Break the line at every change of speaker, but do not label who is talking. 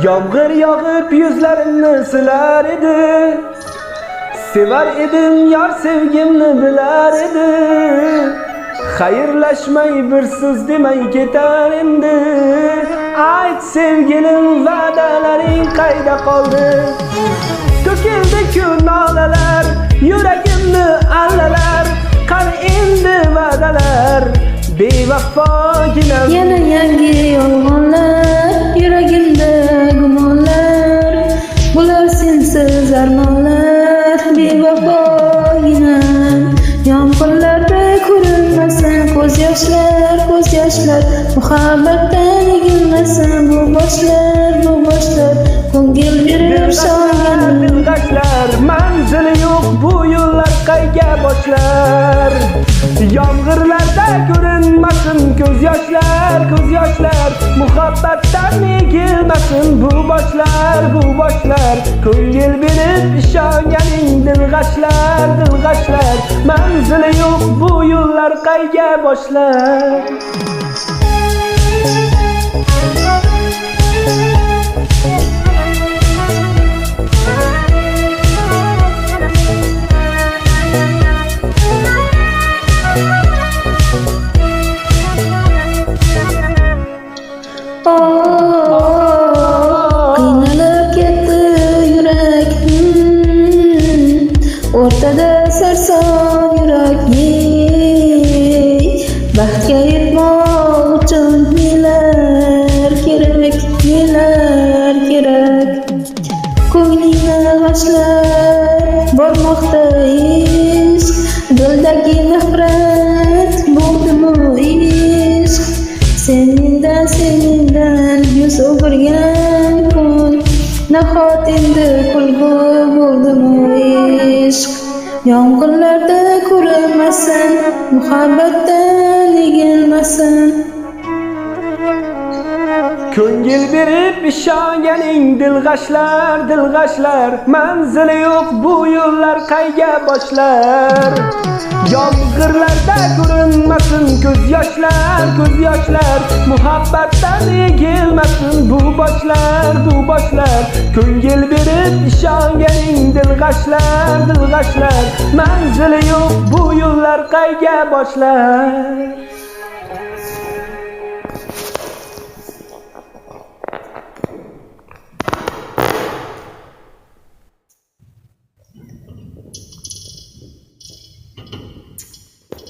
Yomg'ir yog'ib yuzlarimni silar edi. Sevar edim yor sevgimni bilar edi. Xayrlashmay bir so'z demay ketar endi. Ayt sevgilim va'dalaring qayda qoldi? To'kildi-ku nolalar, yuragimni allalar. Qani endi va'dalar, bevafogina.
Yana yangi yolg'onlar, yuragimda gumonlar. Bular sensiz armonlar, bevafogina. Yomg'irlarda ko'rinmasin ko'z yoshlar, ko'z yoshlar. Muhabbatdan egilmasin bu boshlar, bu boshlar. Ko'ngil berib sho'ng'anin
dilg'ashlar, manzili yo'q bu yo'llar qayga boshlar. Yomg'irlarda ko'rinmasin ko'z yoshlar, ko'z yoshlar. Muhabbatdan egilmasin bu boshlar, bu boshlar. Ko'ngil berib ishonganing dilg'ashlar, dilg'ashlar. Manzili yo'q bu yo'llar qayga boshlar.
Qiynalib ketdi yurak, o'rtada sarson yurak. Baxtga yetmoq uchun nelar kerak, nelar kerak. Ko'nglingni g'ashlab bormoqda ishq, dildagi nafrat bo'ldimi ishq. Seningdan yuz o'girgan kun, nahot endi kulgu bo'ldimi ishq. Yomg'irlarda ko'rinmasin, muhabbatdan egilmasin.
Ko'ngil berib ishonganing dilg'ashlar, dilg'ashlar. Manzili yo'q bu yo'llar qayga boshlar. Yomg'irlarda ko'rinmasin ko'z yoshlar, ko'z yoshlar. Muhabbatdan egilmasin bu boshlar, bu boshlar. Ko'ngil berib ishonganing dilg'ashlar, dilg'ashlar. Manzili yo'q bu yo'llar qayga boshlar.